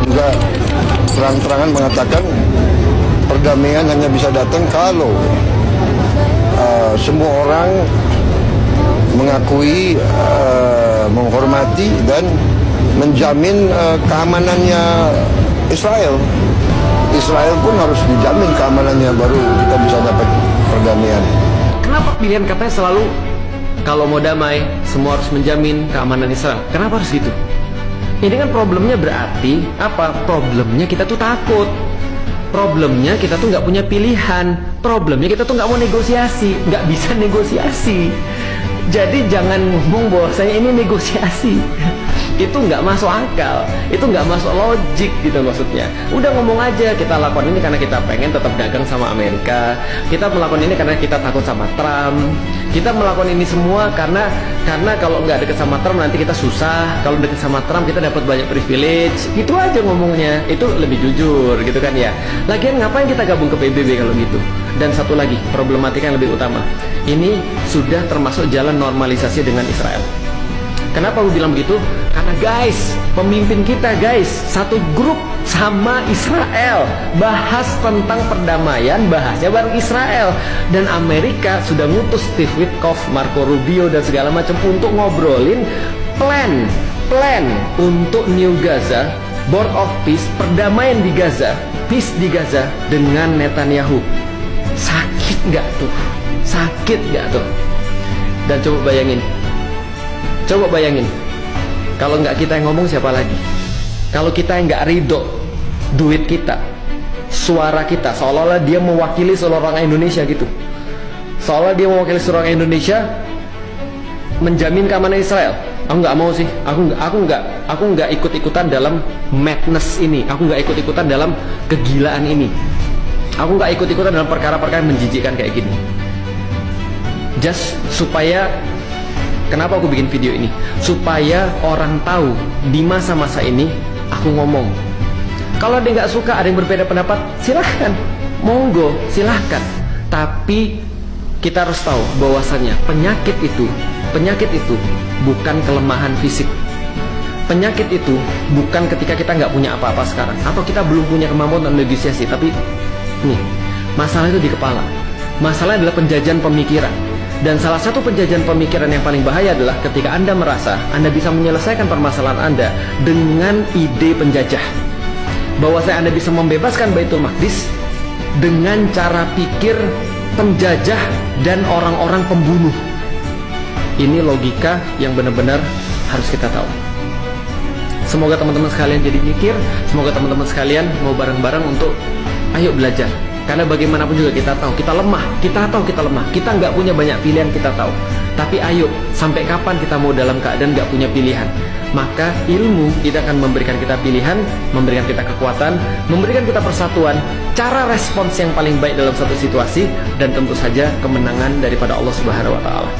juga terang-terangan mengatakan perdamaian hanya bisa datang kalau semua orang mengakui, menghormati dan menjamin keamanannya Israel. Israel pun harus dijamin keamanannya, baru kita bisa dapat perdamaian. Kenapa pilihan katanya selalu kalau mau damai semua harus menjamin keamanan Israel? Kenapa harus gitu? Ini kan problemnya berarti apa? Problemnya kita tuh takut. Problemnya kita tuh nggak punya pilihan. Problemnya kita tuh nggak mau negosiasi, nggak bisa negosiasi. Jadi jangan ngomong bahwasanya ini negosiasi. Itu nggak masuk akal, itu nggak masuk logik gitu maksudnya. Udah ngomong aja, kita lakukan ini karena kita pengen tetap dagang sama Amerika, kita melakukan ini karena kita takut sama Trump, kita melakukan ini semua karena kalau nggak deket sama Trump nanti kita susah, kalau deket sama Trump kita dapat banyak privilege. Itu aja ngomongnya, itu lebih jujur gitu kan ya. Lagian ngapain kita gabung ke PBB kalau gitu? Dan satu lagi, problematika yang lebih utama, ini sudah termasuk jalan normalisasi dengan Israel. Kenapa aku bilang begitu? Karena guys, pemimpin kita guys, satu grup sama Israel, bahas tentang perdamaian, bahasnya bareng Israel. Dan Amerika sudah ngutus Steve Witkoff, Marco Rubio dan segala macam untuk ngobrolin plan untuk New Gaza, Board of Peace, perdamaian di Gaza, peace di Gaza dengan Netanyahu. Sakit nggak tuh? Sakit nggak tuh? Dan coba bayangin, kalau nggak kita yang ngomong siapa lagi? Kalau kita yang nggak ridho, duit kita, suara kita, seolah-olah dia mewakili seluruh orang Indonesia gitu. Seolah dia mewakili seluruh orang Indonesia menjamin keamanan Israel. Aku nggak mau sih, aku nggak ikut-ikutan dalam madness ini, aku nggak ikut-ikutan dalam kegilaan ini, aku nggak ikut-ikutan dalam perkara-perkara yang menjijikkan kayak gini. Just supaya kenapa aku bikin video ini? Supaya orang tahu di masa-masa ini aku ngomong. Kalau dia nggak suka, ada yang berbeda pendapat, silahkan, monggo, silahkan. Tapi kita harus tahu bahwasannya penyakit itu bukan kelemahan fisik. Penyakit itu bukan ketika kita nggak punya apa-apa sekarang, atau kita belum punya kemampuan untuk negosiasi. Tapi nih, masalah itu di kepala. Masalah adalah penjajahan pemikiran. Dan salah satu penjajahan pemikiran yang paling bahaya adalah ketika Anda merasa Anda bisa menyelesaikan permasalahan Anda dengan ide penjajah, bahwa Anda bisa membebaskan Baitul Maqdis dengan cara pikir penjajah dan orang-orang pembunuh. Ini logika yang benar-benar harus kita tahu. Semoga teman-teman sekalian jadi mikir, semoga teman-teman sekalian mau bareng-bareng untuk ayo belajar. Karena bagaimanapun juga kita tahu kita lemah, kita nggak punya banyak pilihan, kita tahu. Tapi ayo, sampai kapan kita mau dalam keadaan nggak punya pilihan? Maka ilmu itu akan memberikan kita pilihan, memberikan kita kekuatan, memberikan kita persatuan, cara respons yang paling baik dalam suatu situasi, dan tentu saja kemenangan daripada Allah Subhanahu wa Ta'ala.